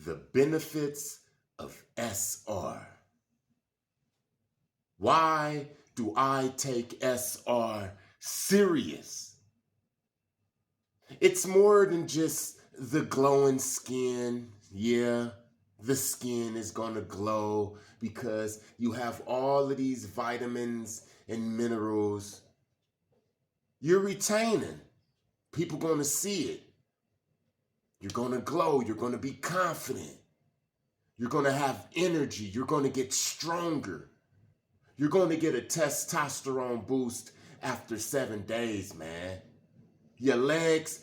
the benefits of SR. Why do I take SR serious? It's more than just the glowing skin. Yeah, the skin is going to glow because you have all of these vitamins and minerals you're retaining. People going to see it. You're going to glow. You're going to be confident. You're going to have energy. You're going to get stronger. You're going to get a testosterone boost after 7 days, man. Your legs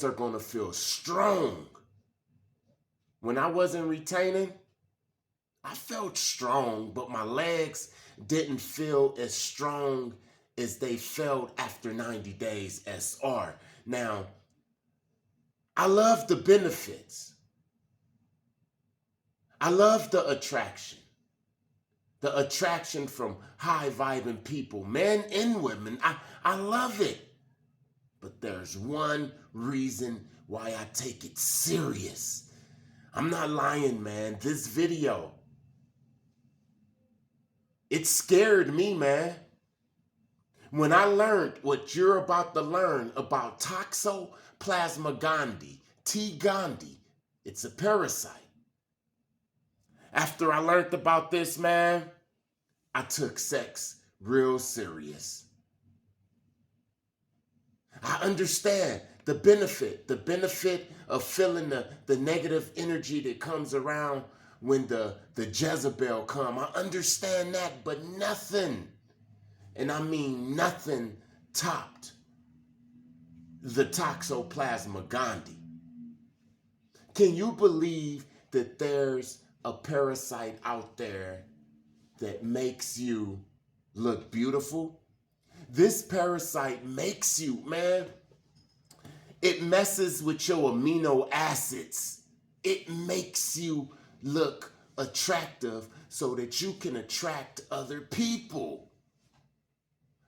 are going to feel strong. When I wasn't retaining, I felt strong, but my legs didn't feel as strong as they felt after 90 days SR. Now, I love the benefits. I love the attraction. The attraction from high-vibing people, men and women. I love it. But there's one reason why I take it serious. I'm not lying, man. This video, it scared me, man. When I learned what you're about to learn about Toxoplasma Gondii, T. Gondii, it's a parasite. After I learned about this, man, I took sex real serious. I understand the benefit of feeling the negative energy that comes around when the Jezebel come. I understand that, but nothing, and I mean nothing, topped the Toxoplasma Gondii. Can you believe that there's a parasite out there that makes you look beautiful? This parasite makes you, man, it messes with your amino acids. It makes you look attractive so that you can attract other people.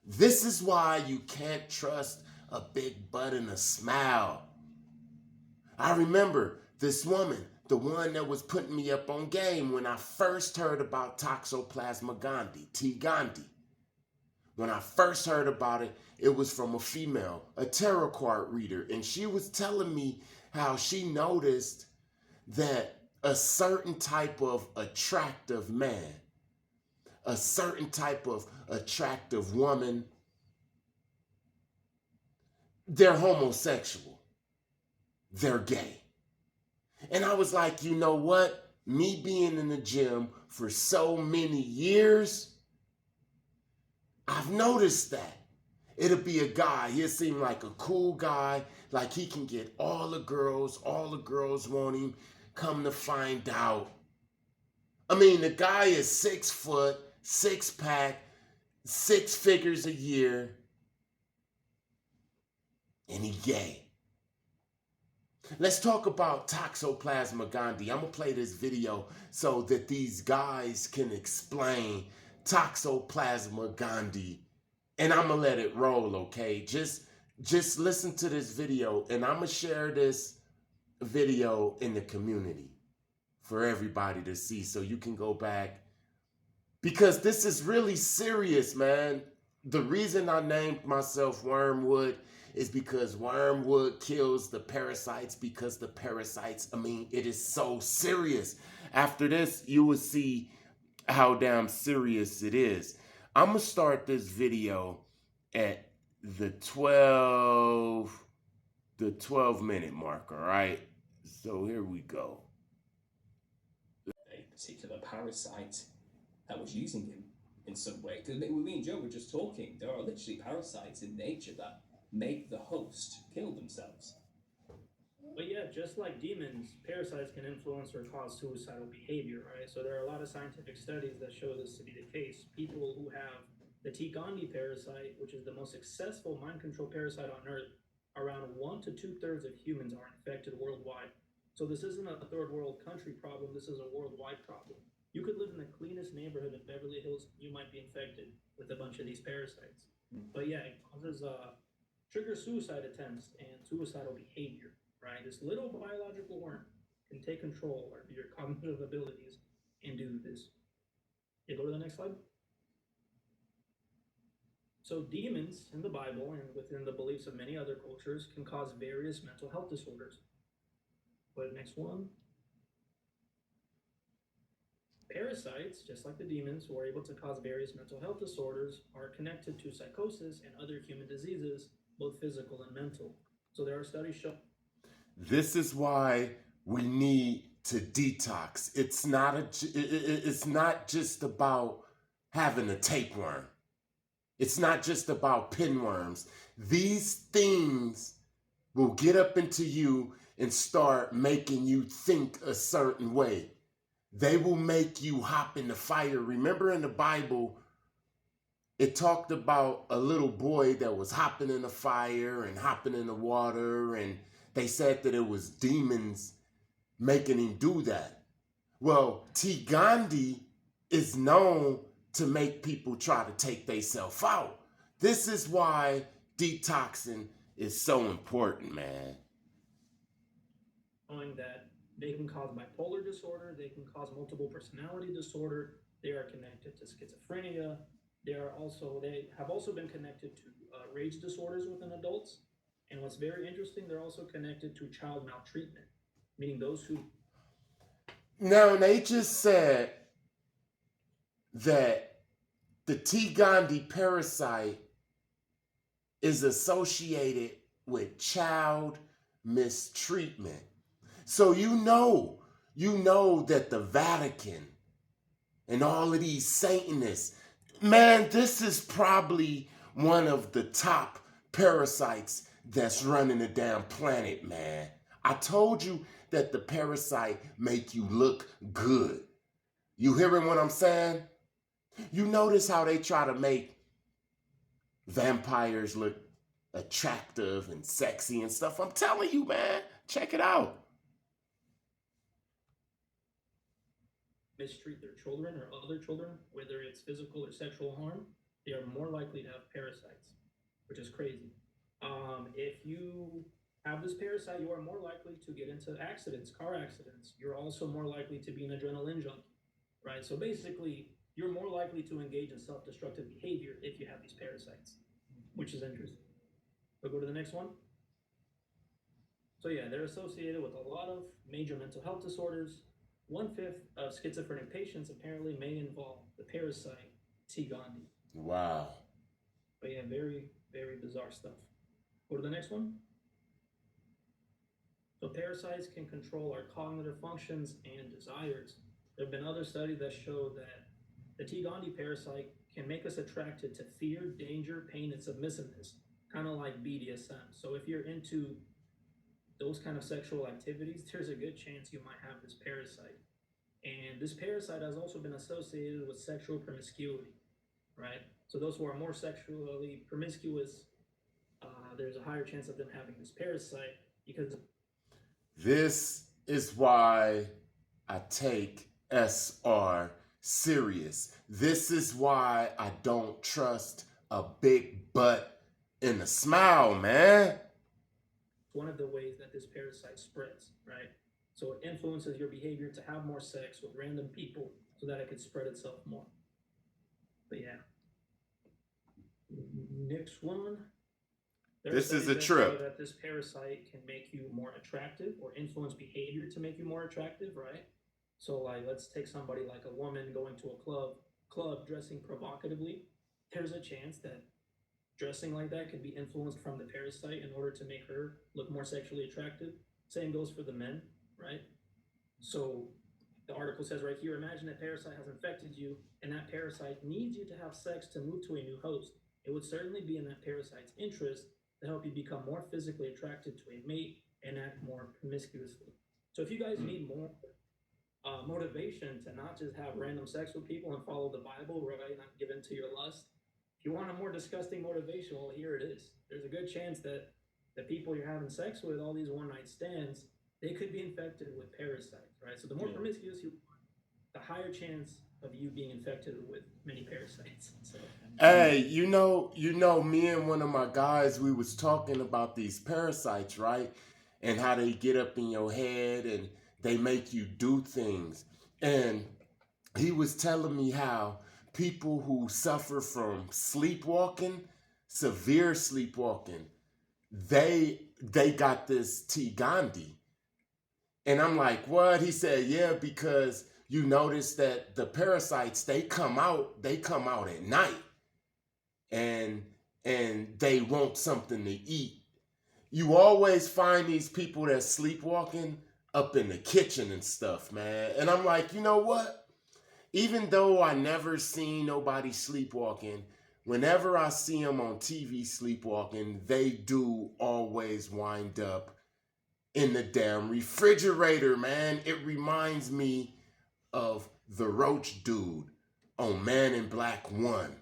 This is why you can't trust a big butt and a smile. I remember this woman, the one that was putting me up on game when I first heard about Toxoplasma Gondii, T. Gondii. When I first heard about it, it was from a female, a tarot card reader, and she was telling me how she noticed that a certain type of attractive man, a certain type of attractive woman, they're homosexual, they're gay. And I was like, you know what? Me being in the gym for so many years, I've noticed that. It'll be a guy, he'll seem like a cool guy, like he can get all the girls want him. Come to find out, I mean, the guy is 6 foot, 6-pack, 6 figures a year, and he gay. Let's talk about Toxoplasma Gondii. I'm gonna play this video so that these guys can explain Toxoplasma Gondii, and I'm gonna let it roll, okay? Just listen to this video, and I'm gonna share this video in the community for everybody to see so you can go back, because this is really serious, man. The reason I named myself Wormwood is because wormwood kills the parasites, because the parasites, I mean, it is so serious. After this, you will see how damn serious it is. I'm gonna start this video at the 12 minute mark, all right? So here we go. A particular parasite that was using him in some way. Because me and Joe were just talking, there are literally parasites in nature that make the host kill themselves. But yeah, just like demons, parasites can influence or cause suicidal behavior, right? So there are a lot of scientific studies that show this to be the case. People who have the T. Gondii parasite, which is the most successful mind control parasite on Earth, around 1 to 2/3 of humans are infected worldwide. So this isn't a third world country problem, this is a worldwide problem. You could live in the cleanest neighborhood in Beverly Hills, you might be infected with a bunch of these parasites. But yeah, it causes triggers suicide attempts and suicidal behavior, right? This little biological worm can take control of your cognitive abilities and do this. Okay, go to the next slide. So demons in the Bible and within the beliefs of many other cultures can cause various mental health disorders. Go to the next one. Parasites, just like the demons, who are able to cause various mental health disorders, are connected to psychosis and other human diseases, both physical and mental. So there are studies showing. This is why we need to detox. It's not just about having a tapeworm. It's not just about pinworms. These things will get up into you and start making you think a certain way. They will make you hop in the fire. Remember in the Bible, it talked about a little boy that was hopping in the fire and hopping in the water, and they said that it was demons making him do that. Well, T. Gandhi is known to make people try to take themselves out. This is why detoxing is so important, man. Showing that they can cause bipolar disorder, they can cause multiple personality disorder, they are connected to schizophrenia, they have also been connected to rage disorders within adults. And what's very interesting, they're also connected to child maltreatment, meaning those who. Now, they just said that the T. Gandhi parasite is associated with child mistreatment. So you know that the Vatican and all of these Satanists, man, this is probably one of the top parasites that's running the damn planet, man. I told you that the parasite make you look good. You hearing what I'm saying? You notice how they try to make vampires look attractive and sexy and stuff. I'm telling you, man, check it out. Mistreat their children or other children, whether it's physical or sexual harm, they are more likely to have parasites, which is crazy. If you have this parasite, you are more likely to get into accidents, car accidents. You're also more likely to be an adrenaline junkie, right? So basically, you're more likely to engage in self-destructive behavior if you have these parasites, which is interesting. We'll go to the next one. So yeah, they're associated with a lot of major mental health disorders. 1/5 of schizophrenic patients apparently may involve the parasite T. Gondii. Wow. But yeah, very, very bizarre stuff. Go to the next one. So parasites can control our cognitive functions and desires. There have been other studies that show that the T. Gondii parasite can make us attracted to fear, danger, pain, and submissiveness, kind of like BDSM. So if you're into those kind of sexual activities, there's a good chance you might have this parasite. And this parasite has also been associated with sexual promiscuity, right? So those who are more sexually promiscuous, there's a higher chance of them having this parasite because. This is why I take SR serious. This is why I don't trust a big butt and a smile, man. One of the ways that this parasite spreads, right? So it influences your behavior to have more sex with random people so that it could spread itself more. But yeah. Next one. This is a trip. That this parasite can make you more attractive or influence behavior to make you more attractive, right? So like, let's take somebody like a woman going to a club dressing provocatively. There's a chance that dressing like that could be influenced from the parasite in order to make her look more sexually attractive. Same goes for the men, right? So the article says right here, imagine a parasite has infected you and that parasite needs you to have sex to move to a new host. It would certainly be in that parasite's interest to help you become more physically attracted to a mate and act more promiscuously. So if you guys need more motivation to not just have random sex with people and follow the Bible, right, not give in to your lust, if you want a more disgusting motivation, well, here it is. There's a good chance that the people you're having sex with, all these one-night stands, they could be infected with parasites, right? So the more promiscuous you are, the higher chance of you being infected with many parasites. So. Hey, you know, me and one of my guys, we was talking about these parasites, right? And how they get up in your head and They make you do things. And he was telling me how people who suffer from sleepwalking, severe sleepwalking, they got this T. Gandhi. And I'm like, what? He said, yeah, because you notice that the parasites, they come out at night, and they want something to eat. You always find these people that sleepwalking up in the kitchen and stuff, man. And I'm like, you know what? Even though I never seen nobody sleepwalking, whenever I see them on TV sleepwalking, they do always wind up in the damn refrigerator, man. It reminds me of the roach dude on Man in Black 1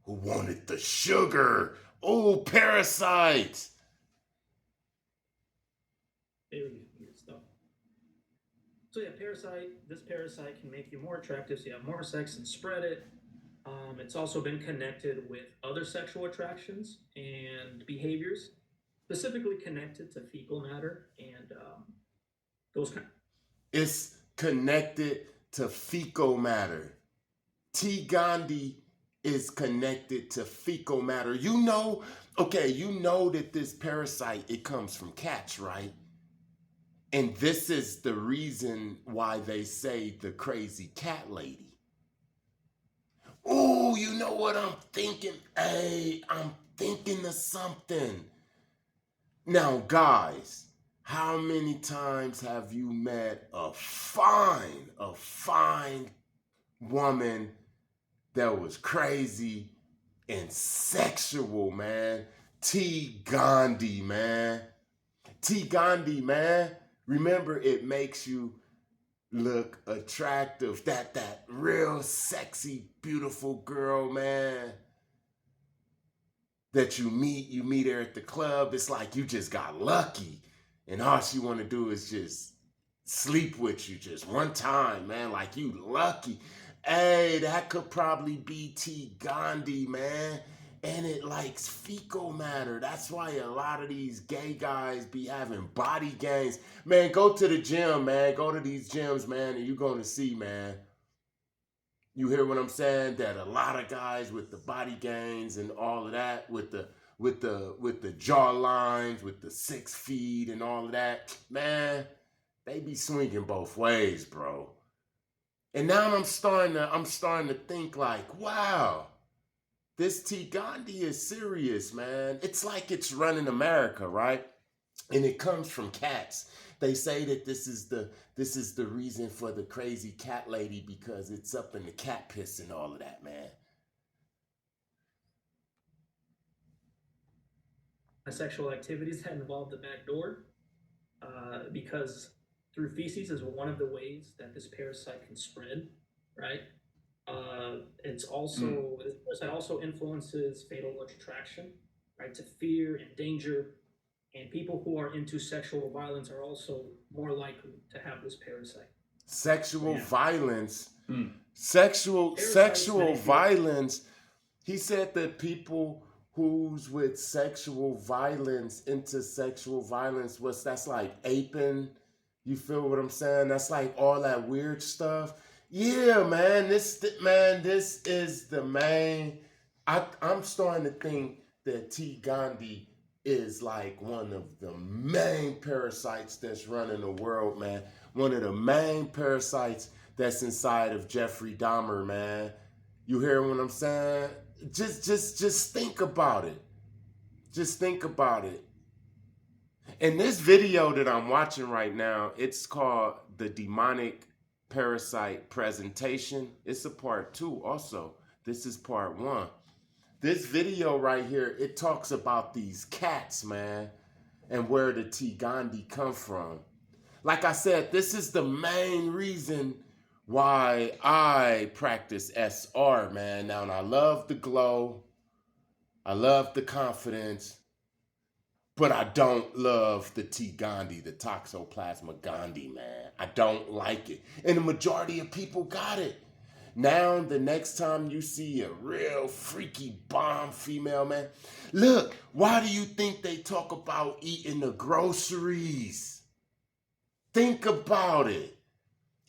who wanted the sugar. Oh, Parasites. Very weird stuff. So yeah, this parasite can make you more attractive, so you have more sex and spread it. It's also been connected with other sexual attractions and behaviors, specifically connected to fecal matter and those kind. It's connected to fecal matter. T. Gandhi is connected to fecal matter. You know that this parasite, it comes from cats, right? And this is the reason why they say the crazy cat lady. Oh, you know what I'm thinking? Hey, I'm thinking of something. Now, guys, how many times have you met a fine woman that was crazy and sexual, man? T. Gandhi, man. T. Gandhi, man. Remember, it makes you look attractive. That real sexy, beautiful girl, man, that you meet her at the club. It's like you just got lucky, and all she want to do is just sleep with you just one time, man. Like, you lucky. Hey, that could probably be T. Gandhi, man. And it likes fecal matter. That's why a lot of these gay guys be having body gains. Man, go to the gym, man. Go to these gyms, man, and you're going to see, man. You hear what I'm saying? That a lot of guys with the body gains and all of that, with the jaw lines, with the 6 feet and all of that, man, they be swinging both ways, bro. And now I'm starting to think like, wow, this T. Gandhi is serious, man. It's like it's running America, right? And it comes from cats. They say that this is the reason for the crazy cat lady, because it's up in the cat piss and all of that, man. Sexual activities that involve the back door, because through feces is one of the ways that this parasite can spread, right? It's also this parasite also influences fatal attraction, right, to fear and danger, and people who are into sexual violence are also more likely to have this parasite. Sexual violence, Parasites sexual make you- violence. He said that people who's with sexual violence, into sexual violence, that's like aping. You feel what I'm saying? That's like all that weird stuff. Yeah, man. This is the main. I'm starting to think that T. Gandhi is like one of the main parasites that's running the world, man. One of the main parasites that's inside of Jeffrey Dahmer, man. You hear what I'm saying? Just think about it. Just think about it. And this video that I'm watching right now, it's called The Demonic Parasite Presentation. It's a part 2 also. This is part 1. This video right here, it talks about these cats, man, and where the T. Gandhi come from. Like I said, this is the main reason why I practice SR, man. Now, and I love the glow. I love the confidence. But I don't love the T. Gondii, the Toxoplasma Gondii, man. I don't like it. And the majority of people got it. Now, the next time you see a real freaky bomb female, man, look, why do you think they talk about eating the groceries? Think about it.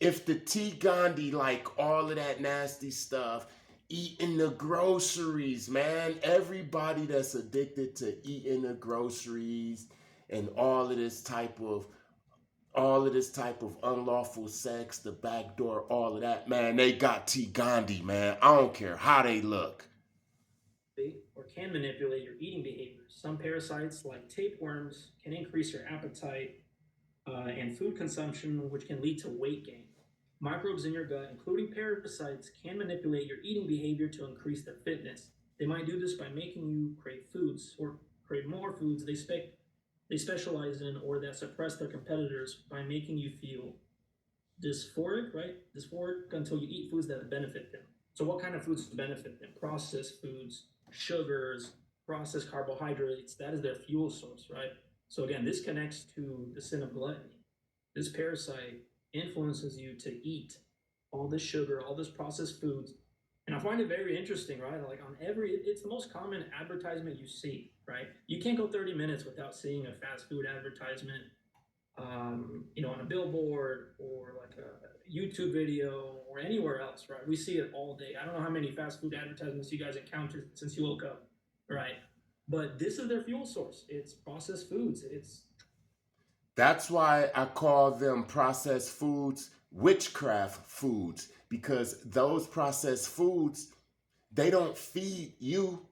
If the T. Gondii like all of that nasty stuff, eating the groceries, man. Everybody that's addicted to eating the groceries and all of this type of unlawful sex, the back door, all of that, man, they got T. Gondii, man. I don't care how they look. Or can manipulate your eating behaviors. Some parasites, like tapeworms, can increase your appetite and food consumption, which can lead to weight gain. Microbes in your gut, including parasites, can manipulate your eating behavior to increase their fitness. They might do this by making you crave foods or crave more foods they specialize in or that suppress their competitors by making you feel dysphoric, right? Dysphoric until you eat foods that benefit them. So what kind of foods benefit them? Processed foods, sugars, processed carbohydrates, that is their fuel source, right? So again, this connects to the sin of gluttony. This parasite influences you to eat all this sugar, all this processed foods. And I find it very interesting, right? Like it's the most common advertisement you see, right? You can't go 30 minutes without seeing a fast food advertisement, on a billboard or like a YouTube video or anywhere else, right? We see it all day. I don't know how many fast food advertisements you guys encountered since you woke up, right? But this is their fuel source. It's processed foods. That's why I call them processed foods witchcraft foods, because those processed foods, they don't feed you.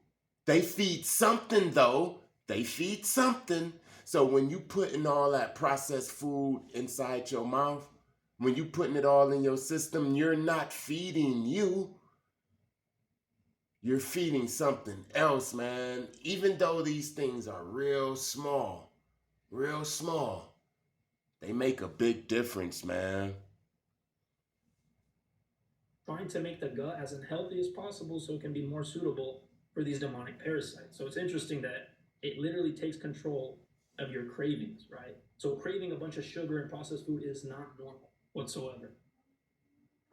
They feed something, though. They feed something. So when you putting all that processed food inside your mouth, when you putting it all in your system, you're not feeding you. You're feeding something else, man. Even though these things are real small, they make a big difference, man. Trying to make the gut as unhealthy as possible so it can be more suitable for these demonic parasites. So it's interesting that it literally takes control of your cravings, right? So craving a bunch of sugar and processed food is not normal whatsoever.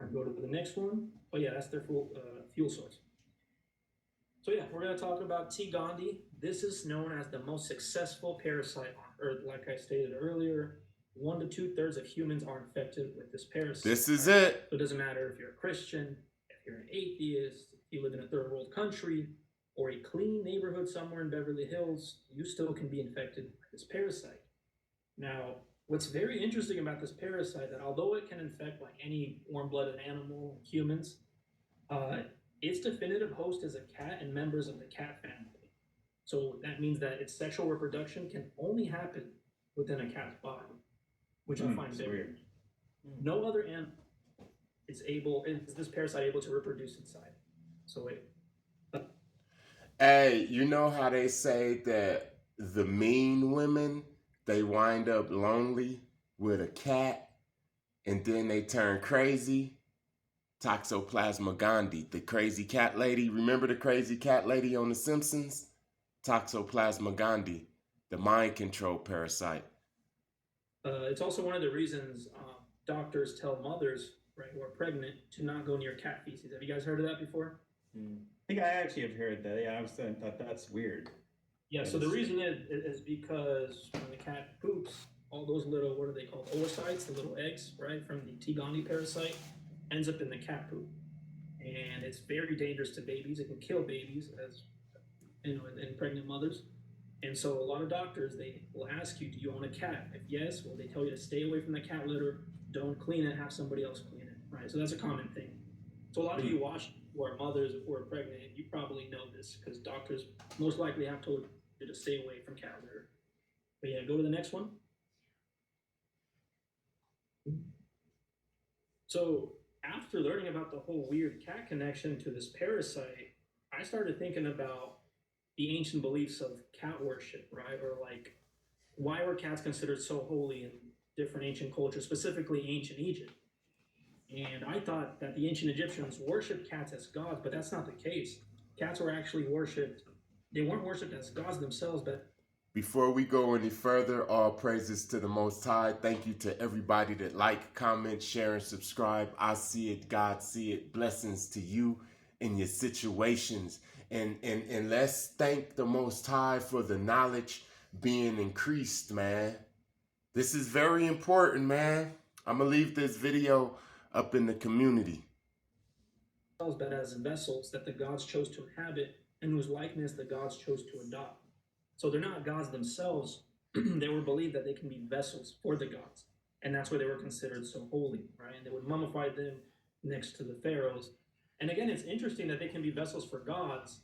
I go to the next one. Oh yeah, that's their fuel source. So yeah, we're going to talk about T. Gondii. This is known as the most successful parasite on Earth. Like I stated earlier, 1 to 2/3 of humans are infected with this parasite. This is it. So it doesn't matter if you're a Christian, if you're an atheist, if you live in a third world country, or a clean neighborhood somewhere in Beverly Hills, you still can be infected with this parasite. Now, what's very interesting about this parasite, that although it can infect like any warm-blooded animal, humans, its definitive host is a cat and members of the cat family. So that means that its sexual reproduction can only happen within a cat's body, which I find very weird. No other animal is this parasite able to reproduce inside. So wait. Hey, you know how they say that the mean women, they wind up lonely with a cat and then they turn crazy? Toxoplasma Gondii, the crazy cat lady. Remember the crazy cat lady on The Simpsons? Toxoplasma Gondii, the mind control parasite. It's also one of the reasons doctors tell mothers, right, who are pregnant to not go near cat feces. Have you guys heard of that before? I think I actually have heard that. Yeah, thought that's weird. Yeah, so the reason is because when the cat poops, all those little, what are they called, oocytes, the little eggs, right, from the T. Gondii parasite, ends up in the cat poop. And it's very dangerous to babies. It can kill babies, as and pregnant mothers. And so a lot of doctors, they will ask you, do you own a cat? If yes, well, they tell you to stay away from the cat litter, don't clean it, have somebody else clean it, right? So that's a common thing. So a lot of you who are mothers who are pregnant, you probably know this because doctors most likely have told you to stay away from cat litter. But yeah, go to the next one. So after learning about the whole weird cat connection to this parasite, I started thinking about the ancient beliefs of cat worship, right? Or like, why were cats considered so holy in different ancient cultures, specifically ancient Egypt? And I thought that the ancient Egyptians worshipped cats as gods, but that's not the case. Cats were actually worshipped. They weren't worshipped as gods themselves, but... Before we go any further, all praises to the Most High. Thank you to everybody that like, comment, share, and subscribe. I see it, God see it. Blessings to you and your situations. And let's thank the Most High for the knowledge being increased, man. This is very important, man. I'm gonna leave this video up in the community. But as vessels that the gods chose to inhabit and whose likeness the gods chose to adopt. So they're not gods themselves. They were believed that they can be vessels for the gods. And that's why they were considered so holy, right? And they would mummify them next to the pharaohs. And again, it's interesting that they can be vessels for gods,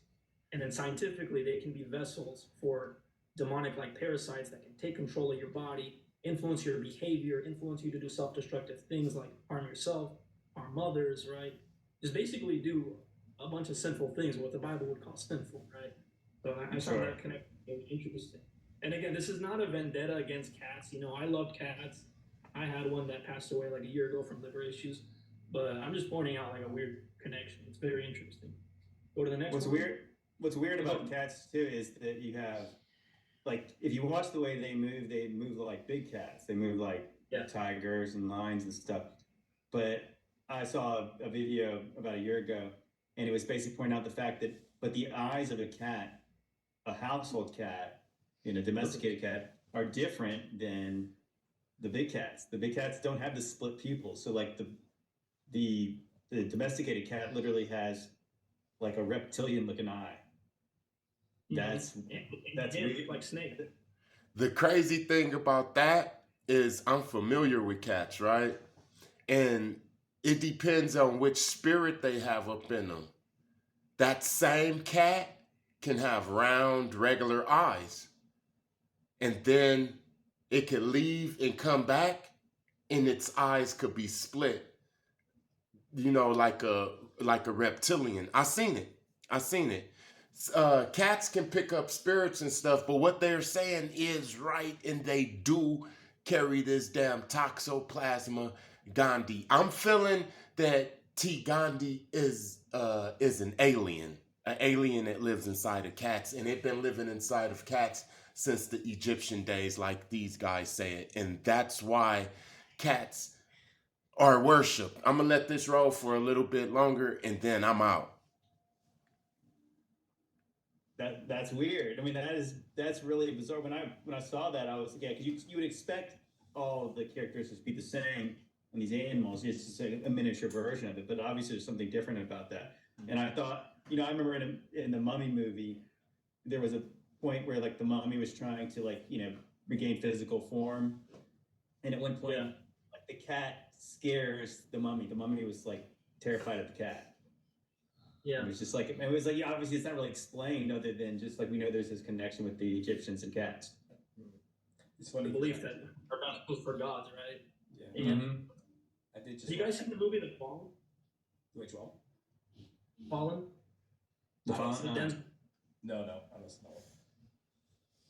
and then scientifically they can be vessels for demonic like parasites that can take control of your body, influence your behavior, influence you to do self-destructive things like harm yourself, harm others, right? Just basically do a bunch of sinful things, what the Bible would call sinful, right? So I found that connection really interesting. And again, this is not a vendetta against cats. You know, I loved cats. I had one that passed away like a year ago from liver issues, but I'm just pointing out like a weird connection. It's very interesting. Go to the next one. What's weird about cats too is that you have, like, if you watch the way they move like big cats. They move like tigers and lions and stuff. But I saw a video about a year ago, and it was basically pointing out the fact that, but the eyes of a cat, a household cat, a domesticated cat, are different than the big cats. The big cats don't have the split pupils. So like the domesticated cat literally has like a reptilian looking eye. That's weird. Like snake. The crazy thing about that is I'm familiar with cats, right? And it depends on which spirit they have up in them. That same cat can have round, regular eyes. And then it could leave and come back, and its eyes could be split. You know, like a reptilian. I seen it. Cats can pick up spirits and stuff, but what they're saying is right, and they do carry this damn Toxoplasma Gondii. I'm feeling that T. Gondii is an alien that lives inside of cats, and it's been living inside of cats since the Egyptian days, like these guys say it, and that's why cats are worshipped. I'm gonna let this roll for a little bit longer, and then I'm out. That's weird. I mean, that's really bizarre. When I saw that, I was because you would expect all the characters to be the same in these animals. It's just a miniature version of it, but obviously there's something different about that. And I thought, I remember in the Mummy movie, there was a point where like the mummy was trying to regain physical form, and at one point, like the cat scares the mummy. The mummy was like terrified of the cat. Yeah, it was just like obviously it's not really explained other than just like we know there's this connection with the Egyptians and cats. It's funny. The belief that are vessels for gods, right? Yeah. And I did just. Have you guys seen the movie The Fallen? Which one? Fallen. The Fallen. No, I must know.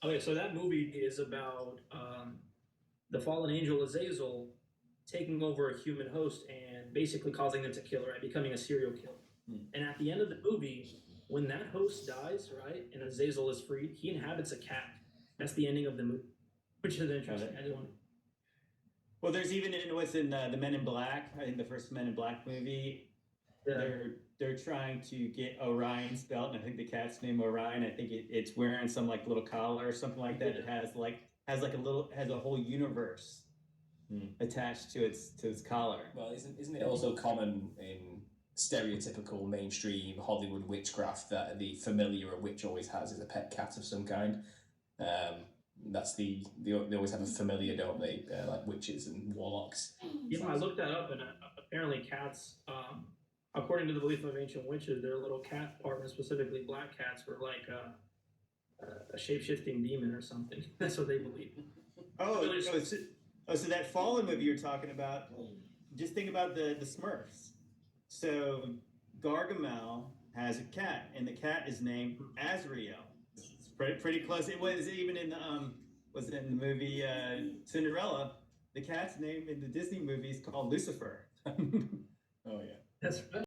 Okay, so that movie is about the fallen angel Azazel taking over a human host and basically causing them to kill, right? Becoming a serial killer. And at the end of the movie, when that host dies, right, and Azazel is freed, he inhabits a cat. That's the ending of the movie, which is interesting. I didn't want to... Well, there's even in the Men in Black. I think the first Men in Black movie. Yeah. They're trying to get Orion's belt, and I think the cat's name Orion. I think it's wearing some like little collar or something like that. It has a whole universe attached to its collar. Well, isn't it also common in stereotypical mainstream Hollywood witchcraft that the familiar a witch always has is a pet cat of some kind? That's they always have a familiar, don't they? Like witches and warlocks. I looked that up, and apparently cats. According to the belief of ancient witches, their little cat partners, specifically black cats, were like a shape-shifting demon or something. That's what they believe. So that Fallen movie you're talking about, just think about the Smurfs. So Gargamel has a cat, and the cat is named Azrael. It's pretty close. It was even in the movie Cinderella. The cat's name in the Disney movie is called Lucifer. Oh yeah, that's right.